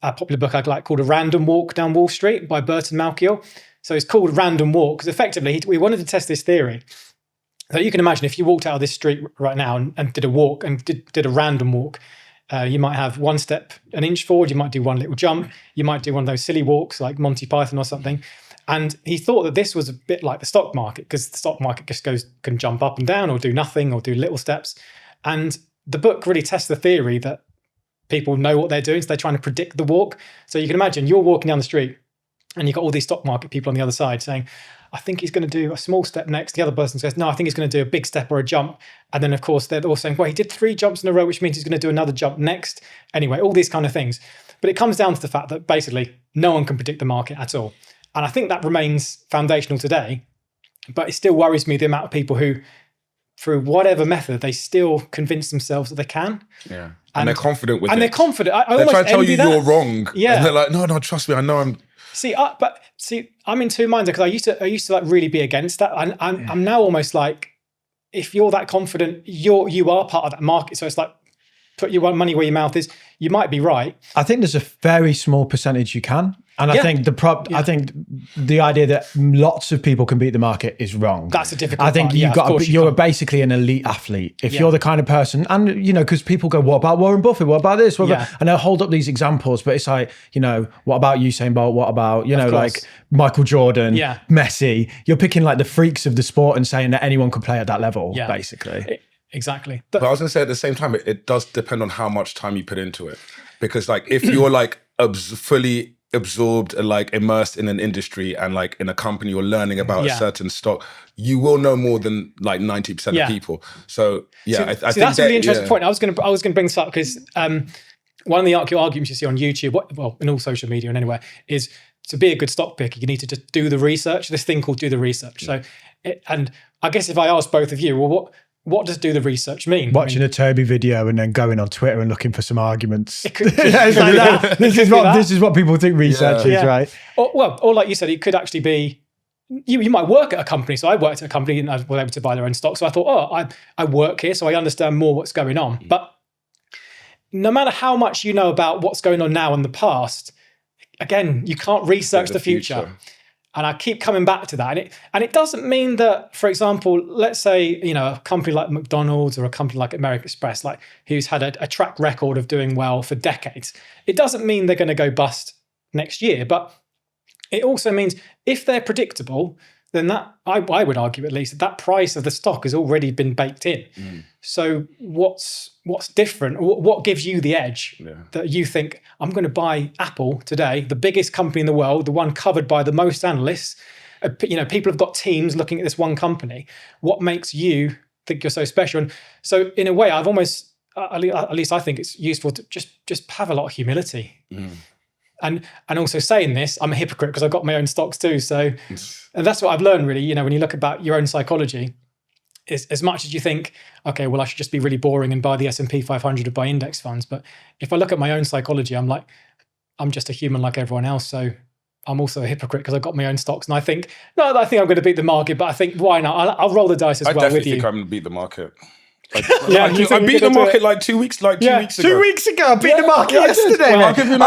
a popular book I like called A Random Walk Down Wall Street by Burton Malkiel. So it's called Random Walk because effectively we wanted to test this theory. So you can imagine if you walked out of this street right now and did a walk and did a random walk, you might have one step an inch forward, you might do one little jump, you might do one of those silly walks like Monty Python or something. And he thought that this was a bit like the stock market because the stock market just can jump up and down or do nothing or do little steps. And the book really tests the theory that people know what they're doing, so they're trying to predict the walk. So you can imagine you're walking down the street and you've got all these stock market people on the other side saying, I think he's going to do a small step next. The other person says, no, I think he's going to do a big step or a jump. And then, of course, they're all saying, well, he did 3 jumps in a row, which means he's going to do another jump next. Anyway, all these kind of things. But it comes down to the fact that basically no one can predict the market at all. And I think that remains foundational today. But it still worries me the amount of people who, through whatever method, they still convince themselves that they can. Yeah. And they're confident with it. And they're confident. I they're almost trying to tell you that. you're wrong. Yeah. And they're like, no, trust me, I know I'm... See, I'm in two minds because I used to like really be against that. I'm now almost like, if you're that confident, you are part of that market. So it's like, put your money where your mouth is. You might be right. I think there's a very small percentage you can. And I think I think the idea that lots of people can beat the market is wrong. That's a difficult I think part. you're basically an elite athlete. If you're the kind of person, and because people go, what about Warren Buffett? What about this? What about, and they'll hold up these examples, but it's like, what about Usain Bolt? What about, like Michael Jordan, Messi? You're picking like the freaks of the sport and saying that anyone could play at that level, basically. Exactly. But I was going to say at the same time, it does depend on how much time you put into it. Because like, if you're like fully absorbed and like immersed in an industry and like in a company you're learning about a certain stock, you will know more than like 90% of people. So I think that's a really interesting point. I was going to bring this up because one of the arguments you see on YouTube, in all social media and anywhere, is to be a good stock picker, you need to just do the research. This thing called do the research. So, and I guess if I ask both of you, well, what does do the research mean? Watching a Toby video and then going on Twitter and looking for some arguments. It could, it's like that. This is what people think research is, right? Or like you said, it could actually be, you might work at a company. So I worked at a company and I was able to buy their own stock. So I thought, I work here, so I understand more what's going on. But no matter how much you know about what's going on now and the past, again, you can't research the future. And I keep coming back to that. And it doesn't mean that, for example, let's say, a company like McDonald's or a company like American Express, like who's had a track record of doing well for decades. It doesn't mean they're going to go bust next year. But it also means if they're predictable, then that, I would argue at least, that price of the stock has already been baked in. So what's different? What gives you the edge that you think, I'm going to buy Apple today, the biggest company in the world, the one covered by the most analysts. People have got teams looking at this one company. What makes you think you're so special? And so in a way, I've almost, at least I think it's useful to just have a lot of humility. And also saying this, I'm a hypocrite because I've got my own stocks too. So and that's what I've learned really, when you look about your own psychology, is as much as you think, okay, well, I should just be really boring and buy the S&P 500 or buy index funds. But if I look at my own psychology, I'm like, I'm just a human like everyone else. So I'm also a hypocrite because I've got my own stocks. And I think I'm going to beat the market, but I think why not? I'll roll the dice as well with you. I definitely think I'm going to beat the market. I beat the market like 2 weeks ago. 2 weeks ago, I beat the market yesterday. I'll give you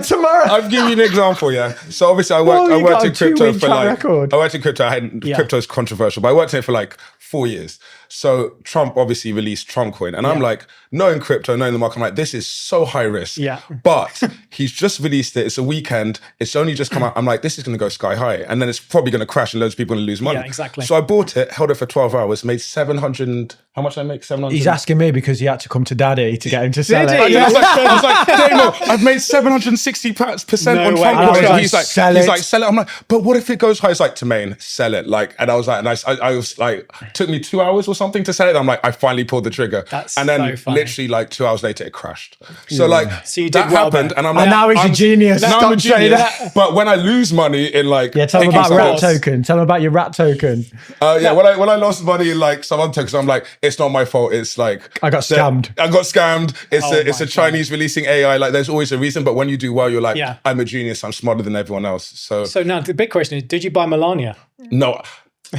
tomorrow. I'll give you an example, So obviously I worked in crypto for I worked in crypto. Crypto is controversial, but I worked in it for like 4 years. So Trump obviously released Trump coin. And I'm like, knowing crypto, knowing the market, I'm like, this is so high risk. But he's just released it. It's a weekend. It's only just come out. I'm like, this is going to go sky high. And then it's probably going to crash and loads of people are going to lose money. Yeah, exactly. So I bought it, held it for 12 hours, made 700. How much did I make? 700. He's asking me because he had to come to Daddy to get him to sell it. I was like, Damo, I've made 760% on Trump coin. He's like, sell it. I'm like, but what if it goes high? He's like, Tamain, sell it. And I was like, I was like, took me 2 hours or something to sell it. I'm like, I finally pulled the trigger. And then literally like 2 hours later, it crashed. So you did that happened. And I'm like, now he's a genius. Now I'm a genius. But when I lose money in like... tell him about rat token. Tell him about your rat token. When I lost money in like some other tokens, I'm like, it's not my fault. It's like... I got scammed. It's a Chinese releasing AI. Like there's always a reason. But when you do well, you're like, I'm a genius. I'm smarter than everyone else. So now the big question is, did you buy Melania? No.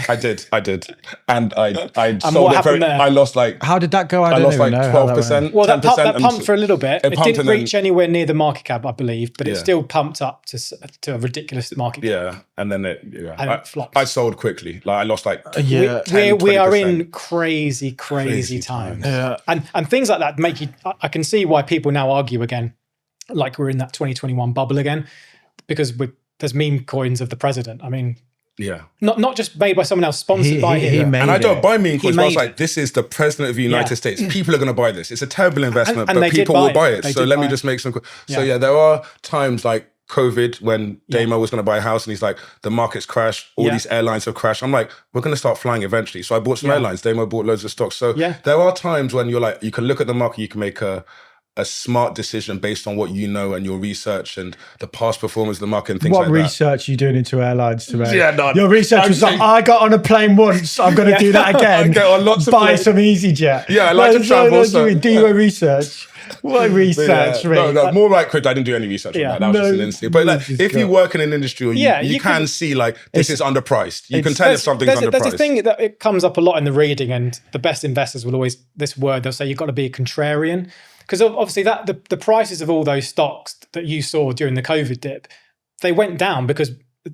I did. And I sold it very, I lost like, how did that go? I lost like 12%. Well, that 10%, pumped for a little bit. It didn't reach anywhere near the market cap, I believe, but it still pumped up to a ridiculous market cap. Yeah. And then it flopped. I sold quickly. Like I lost like 10, we are in crazy times. Yeah. And things like that make you, I can see why people now argue again, like we're in that 2021 bubble again, because there's meme coins of the president. I mean, not just made by someone else, sponsored by him. And I don't buy meme coins, but I was like, this is the president of the United States. People are going to buy this. It's a terrible investment, but people will buy it. So let me just make some. So yeah, there are times like COVID when Damo was going to buy a house and he's like, the market's crashed, all these airlines have crashed. I'm like, we're going to start flying eventually. So I bought some airlines. Damo bought loads of stocks. So there are times when you're like, you can look at the market, you can make a smart decision based on what you know and your research and the past performance of the market and things like that. What research are you doing into airlines today? Yeah, none. Your research was like, I got on a plane once, I'm going to do that again. Get on lots of buy planes. some EasyJet. Yeah, I like to travel. Do your research. What research, really? No, more like crypto. I didn't do any research on that. That was just an instinct. But like, if you work in an industry, you can see like this is underpriced. You can tell if something's underpriced. There's a thing that it comes up a lot in the reading, and the best investors will always, they'll say you've got to be a contrarian. Because obviously the prices of all those stocks that you saw during the COVID dip, they went down because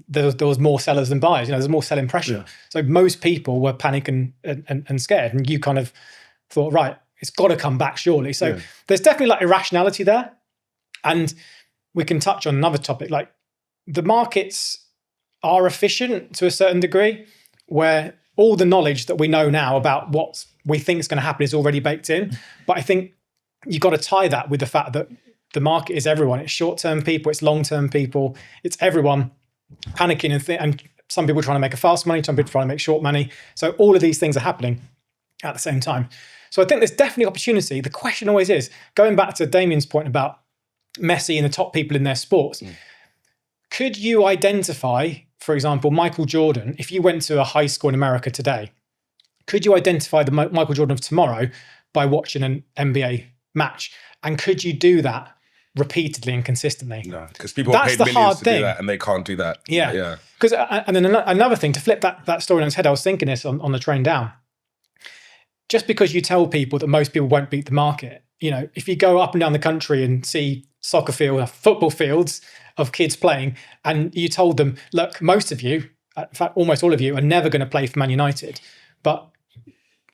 there was more sellers than buyers. There's more selling pressure. Yeah. So most people were panicking and scared. And you kind of thought, right, it's got to come back surely. So there's definitely like irrationality there. And we can touch on another topic. Like the markets are efficient to a certain degree, where all the knowledge that we know now about what we think is going to happen is already baked in. But I think you've got to tie that with the fact that the market is everyone. It's short-term people, it's long-term people, it's everyone panicking and some people trying to make a fast money, some people trying to make short money. So all of these things are happening at the same time. So I think there's definitely opportunity. The question always is, going back to Damien's point about Messi and the top people in their sports, could you identify, for example, Michael Jordan, if you went to a high school in America today, could you identify the Michael Jordan of tomorrow by watching an NBA match? And could you do that repeatedly and consistently? No, because people are paid millions to do that and they can't do that. Yeah. Because and then another thing, to flip that story on its head, I was thinking this on the train down. Just because you tell people that most people won't beat the market, if you go up and down the country and see soccer field, football fields of kids playing, and you told them, look, most of you, in fact, almost all of you are never going to play for Man United, but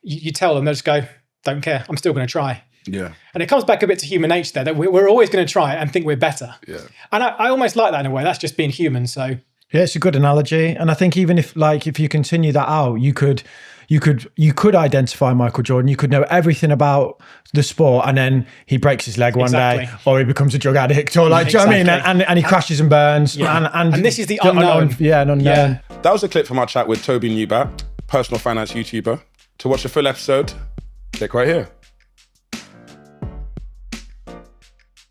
you tell them, they'll just go, don't care, I'm still going to try. Yeah. And it comes back a bit to human nature there, that we're always going to try and think we're better. Yeah. And I almost like that in a way. That's just being human. So yeah, it's a good analogy. And I think even if you continue that out, you could identify Michael Jordan. You could know everything about the sport, and then he breaks his leg one day, or he becomes a drug addict, or do you know what I mean? And he crashes and burns. Yeah. And this is the unknown. An unknown. Yeah. That was a clip from our chat with Toby Newbatt, personal finance YouTuber. To watch the full episode, click right here.